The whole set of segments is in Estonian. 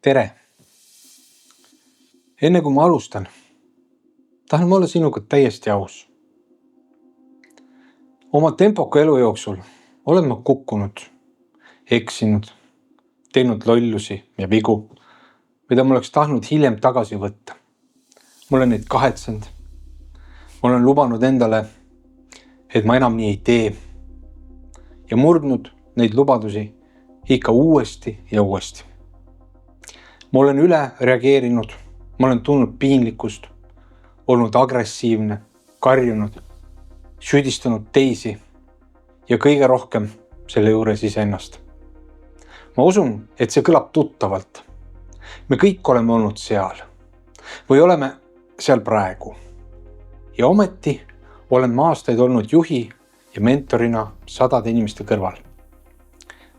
Tere! Enne kui ma alustan, tahan ma olla sinuga täiesti aus. Oma tempoka elu jooksul olen ma kukkunud, eksinud, teinud lollusi ja vigu, mida ma oleks tahtnud hiljem tagasi võtta. Ma olen neid kahetsenud. Ma olen lubanud endale, et ma enam nii ei tee. Ja murdnud neid lubadusi ikka uuesti ja uuesti. Ma olen üle reageerinud. Ma olen tundnud piinlikkust, olnud agressiivne, karjunud, süüdistanud teisi ja kõige rohkem selle juures iseennast. Ma usun, et see kõlab tuttavalt. Me kõik oleme olnud seal või oleme seal praegu. Ja ometi olen ma aastaid olnud juhi ja mentorina sadade inimeste kõrval.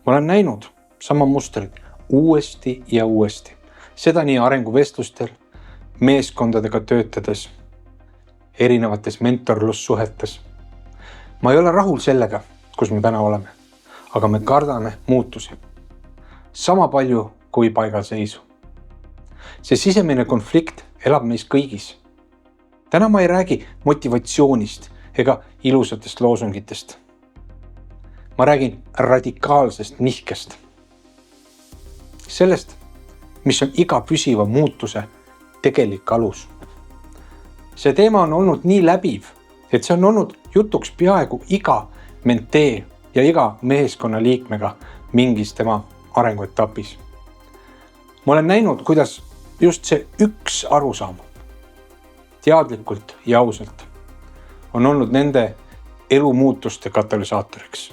Ma olen näinud sama mustrit uuesti ja uuesti. Seda nii arenguvestlustel, meeskondadega töötades, erinevates mentorlussuhetes. Ma ei ole rahul sellega, kus me täna oleme, aga me kardame muutusi. Sama palju kui paigalseisu. See sisemine konflikt elab meis kõigis. Täna ma ei räägi motivatsioonist ega ilusatest loosungitest. Ma räägin radikaalsest nihkest. Sellest, mis on iga püsiva muutuse tegelik alus. See teema on olnud nii läbiv, et see on olnud jutuks peaaegu iga mentee ja iga meeskonna liikmega mingis tema arenguetapis. Ma olen näinud, kuidas just see üks arusaam, teadlikult ja ausalt, on olnud nende elumuutuste katalüsaatoriks.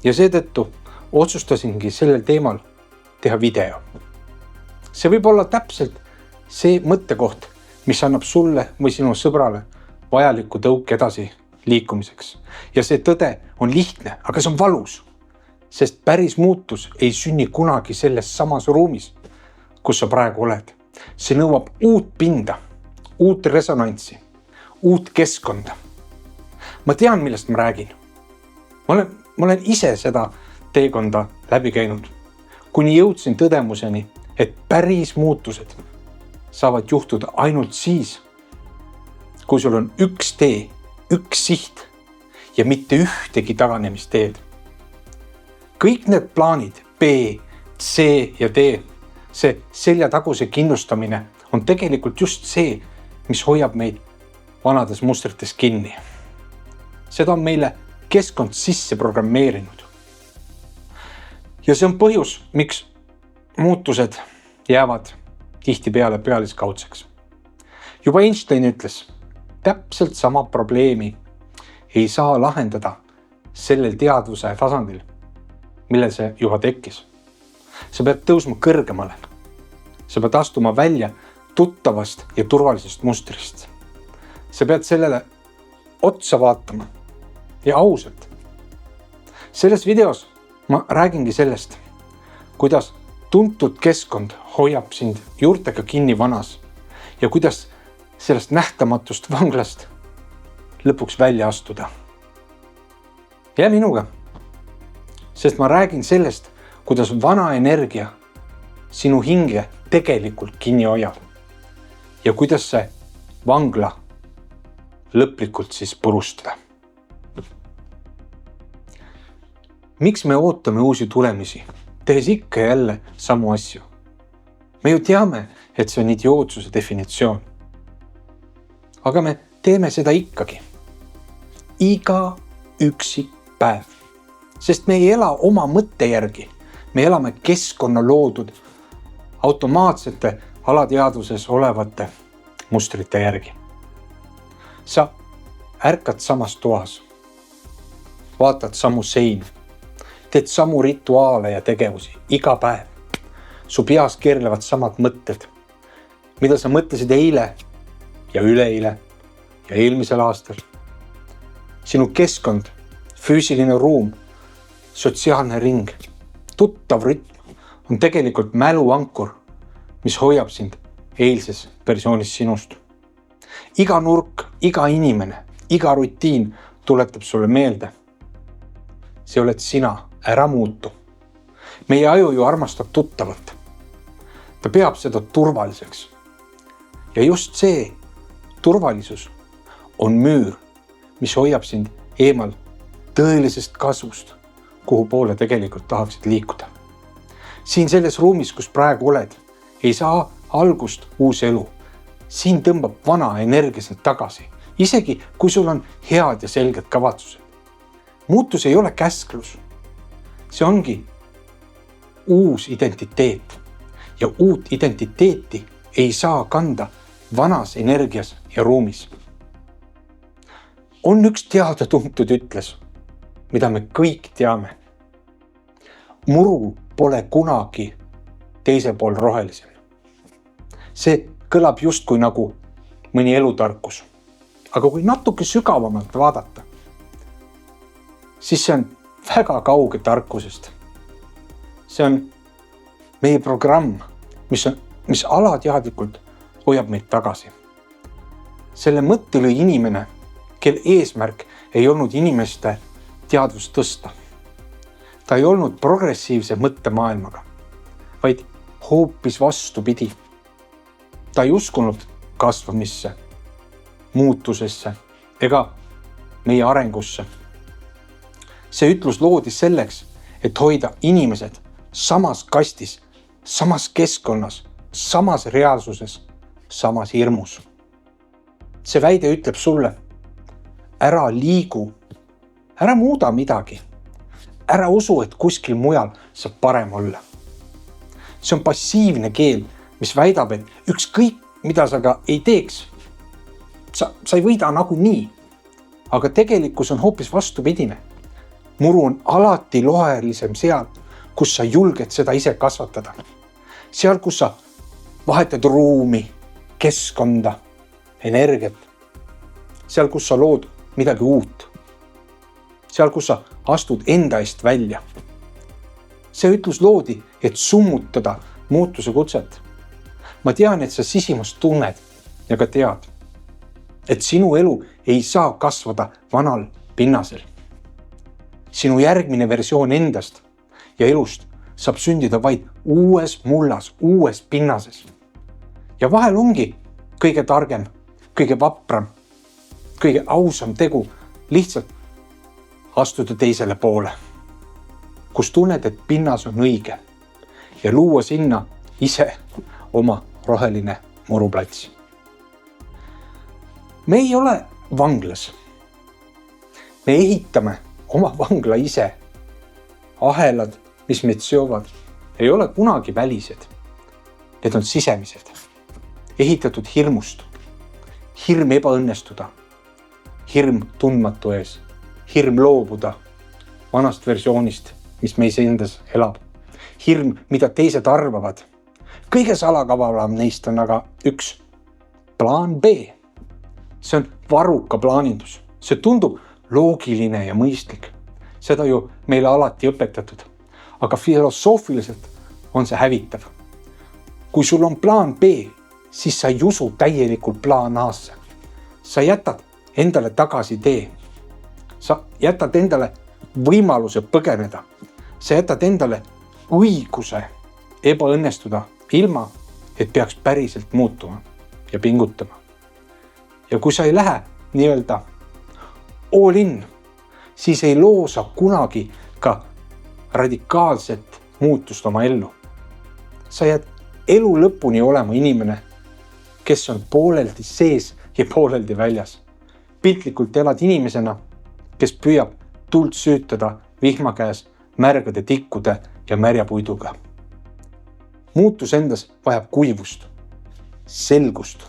Ja seetõttu otsustasingi sellel teemal teha video. See võib olla täpselt see mõttekoht, mis annab sulle või sinu sõbrale vajaliku tõuke edasi liikumiseks. Ja see tõde on lihtne, aga see on valus, sest päris muutus ei sünni kunagi selles samas ruumis, kus sa praegu oled. See nõuab uut pinda, uut resonantsi, uut keskkonda. Ma tean, millest ma räägin. Ma olen ise seda teekonda läbi käinud, kuni jõudsin tõdemuseni, et päris muutused saavad juhtuda ainult siis, kui sul on üks tee, üks siht ja mitte ühtegi taganemisteed. Kõik need plaanid B, C ja D, see seljataguse kindlustamine on tegelikult just see, mis hoiab meid vanades mustrites kinni. Seda on meile keskkond sisse programmeerinud. Ja see on põhjus, miks muutused jäävad tihtipeale pealiskaudseks. Juba Einstein ütles, täpselt sama probleemi ei saa lahendada sellel teadvuse tasandil, millel see juba tekkis. Sa pead tõusma kõrgemale. Sa pead astuma välja tuttavast ja turvalisest mustrist. Sa pead sellele otsa vaatama ja ausalt. Selles videos ma räägingi sellest, kuidas tuntud keskkond hoiab sind juurtega kinni vanas ja kuidas sellest nähtamatust vanglast lõpuks välja astuda. Jää minuga, sest ma räägin sellest, kuidas vana energia sinu hinge tegelikult kinni hoiab ja kuidas see vangla lõplikult siis purustada. Miks me ootame uusi tulemisi, tehes ikka jälle samu asju? Me ju teame, et see on idiootsuse definitsioon. Aga me teeme seda ikkagi. Iga üksik päev. Sest me ei ela oma mõtte järgi. Me elame keskkonna loodud automaatsete alateadvuses olevate mustrite järgi. Sa ärkad samas toas. Vaatad samu seinu. Teed samu rituaale ja tegevusi iga päev. Su peas keerlevad samad mõtted, mida sa mõtlesid eile ja üleeile ja eelmisel aastal. Sinu keskkond, füüsiline ruum, sotsiaalne ring, tuttav rütm on tegelikult mäluankur, mis hoiab sind eilses versioonis sinust. Iga nurk, iga inimene, iga rutiin tuletab sulle meelde. See oled sina, ära muutu. Meie aju ju armastab tuttavat. ta peab seda turvaliseks. Ja just see turvalisus on müür, mis hoiab sind eemal tõelisest kasvust, kuhu poole tegelikult tahaksid liikuda. Siin selles ruumis, kus praegu oled, ei saa algust uus elu. Siin tõmbab vana energia sind tagasi, isegi kui sul on head ja selged kavatsused. Muutus ei ole käsklus. See ongi uus identiteet ja uut identiteeti ei saa kanda vanas energias ja ruumis. On üks teada-tuntud ütles, mida me kõik teame. Muru pole kunagi teisel pool rohelisem. See kõlab justkui nagu mõni elutarkus. Aga kui natuke sügavamalt vaadata, siis see on väga kauge tarkusest. See on meie programm, mis alateadlikult hoiab meid tagasi. Selle mõtte lõi inimene, kel eesmärk ei olnud inimeste teadvust tõsta. Ta ei olnud progressiivse mõttemaailmaga, vaid hoopis vastupidi. Ta ei uskunud kasvamisse, muutusesse ega meie arengusse. See ütlus loodi selleks, et hoida inimesed samas kastis, samas keskkonnas, samas reaalsuses, samas hirmus. See väide ütleb sulle, ära liigu, ära muuda midagi, ära usu, et kuskil mujal saab parem olla. See on passiivne keel, mis väidab, et ükskõik, mida sa ka ei teeks, sa ei võida nagunii, aga tegelikkus on hoopis vastupidine. Muru on alati lohelisem seal, kus sa julged seda ise kasvatada. Seal, kus sa vahetad ruumi, keskkonda, energiat. Seal, kus sa lood midagi uut. Seal, kus sa astud enda eest välja. See ütlus loodi, et summutada muutuse kutset. Ma tean, et sa sisimas tunned ja ka tead, et sinu elu ei saa kasvada vanal pinnasel. Sinu järgmine versioon endast ja elust saab sündida vaid uues mullas, uues pinnases. Ja vahel ongi kõige targem, kõige vapram, kõige ausam tegu lihtsalt astuda teisele poole, kus tunned, et pinnas on õige ja luua sinna ise oma roheline muruplats. Me ei ole vanglas. Me ehitame oma vangla ise. Ahelad, mis meid seovad, ei ole kunagi välised. Need on sisemised. Ehitatud hirmust. Hirm ebaõnnestuda. Hirm tundmatu ees. Hirm loobuda vanast versioonist, mis meis endas elab. Hirm, mida teised arvavad. Kõige salakavalam neist on aga üks plaan B. See on varuka plaanindus. See tundub loogiline ja mõistlik. Seda ju meile alati õpetatud. Aga filosoofiliselt on see hävitav. Kui sul on plaan B, siis sa ei usu täielikult plaan A-sse. Sa jätad endale tagasi tee. Sa jätad endale võimaluse põgeneda. Sa jätad endale õiguse ebaõnnestuda ilma, et peaks päriselt muutuma ja pingutama. Ja kui sa ei lähe nii-öelda all in, siis ei loo sa kunagi ka radikaalset muutust oma ellu. Sa jääd elu lõpuni olema inimene, kes on pooleldi sees ja pooleldi väljas. Piltlikult elad inimesena, kes püüab tuld süütada vihma käes märgade tikkude ja märjapuiduga. Muutus endas vajab kuivust, selgust,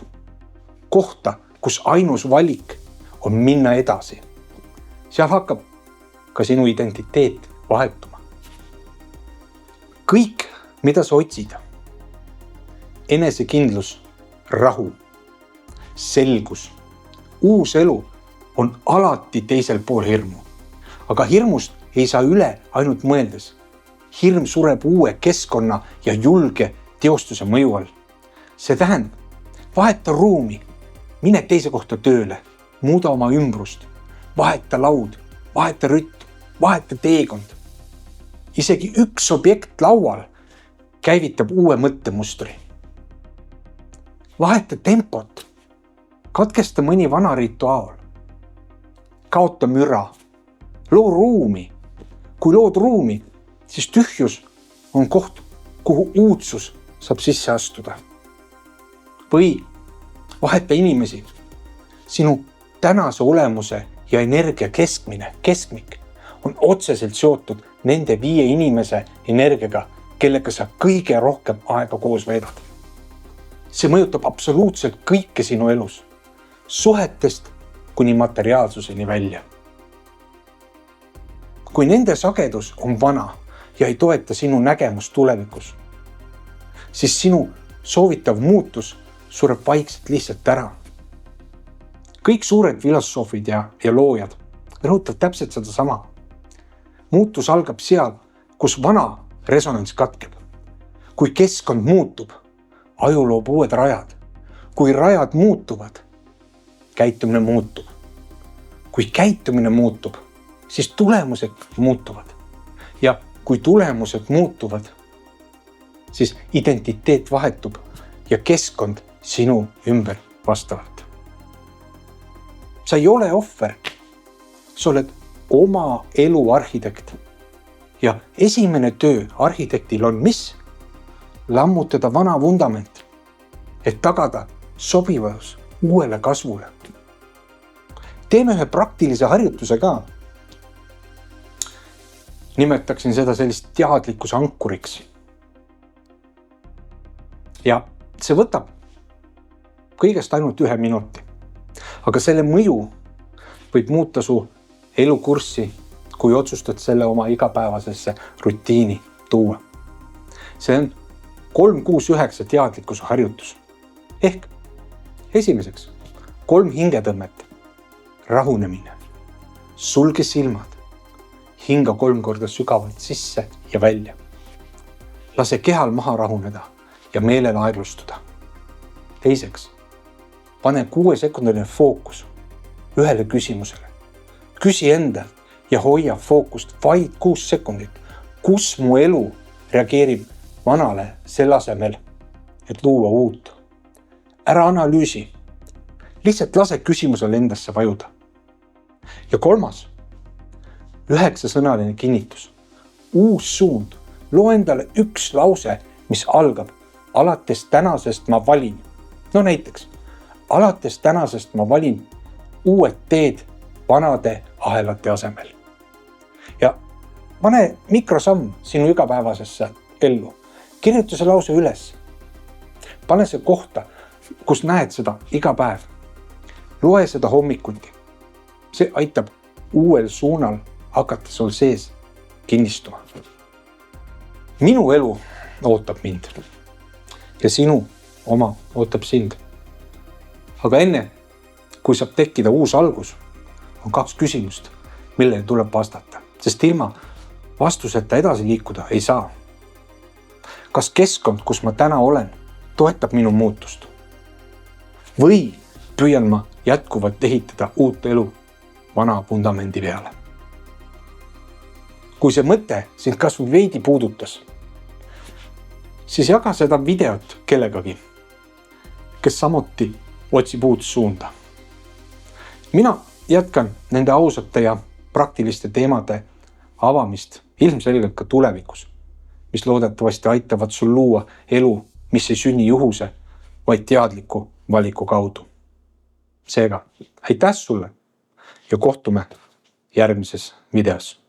kohta, kus ainus valik on minna edasi. Seal hakkab ka sinu identiteet vahetuma. Kõik, mida sa otsid, enesekindlus, rahu, selgus, uus elu on alati teisel pool hirmu. Aga hirmust ei saa üle ainult mõeldes. Hirm sureb uue keskkonna ja julge teostuse mõju all. See tähendab, vaheta ruumi, mine teise kohta tööle, muuda oma ümbrust, vaheta laud, vaheta rütt, vaheta teekond. Isegi üks objekt laual käivitab uue mõttemustri. vaheta tempot, katkesta mõni vana rituaal, kaota müra, loo ruumi. Kui lood ruumi, siis tühjus on koht, kuhu uudsus saab sisse astuda. Või vaheta inimesi. Sinu tänase olemuse ja energia keskmik on otseselt seotud nende 5 inimese energiaga, kellega sa kõige rohkem aega koos veedad. See mõjutab absoluutselt kõike sinu elus, suhetest kuni materiaalsuseni välja. Kui nende sagedus on vana ja ei toeta sinu nägemus tulevikus, siis sinu soovitav muutus sureb vaikselt lihtsalt ära. Kõik suured filosoofid ja loojad rõhutavad täpselt seda sama. Muutus algab seal, kus vana resonants katkeb. Kui keskkond muutub, aju loob uued rajad. Kui rajad muutuvad, käitumine muutub. Kui käitumine muutub, siis tulemused muutuvad. Ja kui tulemused muutuvad, siis identiteet vahetub ja keskkond sinu ümber vastavalt. Sa ei ole ohver, sa oled oma elu arhitekt. Ja esimene töö arhitektil on mis? Lammutada vana vundament, et tagada sobivus uuele kasvule. Teeme ühe praktilise harjutuse ka. Nimetaksin seda sellist teadlikkuse ankuriks. Ja see võtab kõigest ainult 1 minuti. Aga selle mõju võib muuta su elukurssi, kui otsustad selle oma igapäevasesse rutiini tuua. See on 3-6-9 teadlikkuse harjutus. Ehk esimeseks 3 hingetõmmet, rahunemine, sulge silmad, hinga 3 korda sügavalt sisse ja välja. Lase kehal maha rahuneda ja meelel aeglustuda. Teiseks, pane 6-sekundiline fookus ühele küsimusele. Küsi endalt ja hoia fookust vaid 6 sekundit, kus mu elu reageerib vanale selle asemel, et luua uut. Ära analüüsi, lihtsalt lase küsimusele endasse vajuda. Ja 3, 9-sõnaline kinnitus. Uus suund, loo endale 1 lause, mis algab alates tänasest ma valin. No näiteks, alates tänasest ma valin uued teed vanade ahelate asemel. Ja pane mikrosamm sinu igapäevasesse ellu. Kirjuta see lause üles. Pane see kohta, kus näed seda iga päev. Loe seda hommikuti. See aitab uuel suunal hakata sul sees kinnistuma. Minu elu ootab mind ja sinu oma ootab sind. Aga enne, kui saab tekkida uus algus, on 2 küsimust, millele tuleb vastata, sest ilma vastuseta edasi liikuda ei saa. Kas keskkond, kus ma täna olen, toetab minu muutust? Või püüan ma jätkuvalt ehitada uut elu vana vundamendi peale? Kui see mõte sind kas või veidi puudutas, siis jaga seda videot kellegagi, kes samuti otsib uut suunda. Mina jätkan nende ausate ja praktiliste teemade avamist ilmselgelt ka tulevikus, mis loodetavasti aitavad sul luua elu, mis ei sünni juhuse, vaid teadliku valiku kaudu. Seega, aitäh sulle ja kohtume järgmises videos.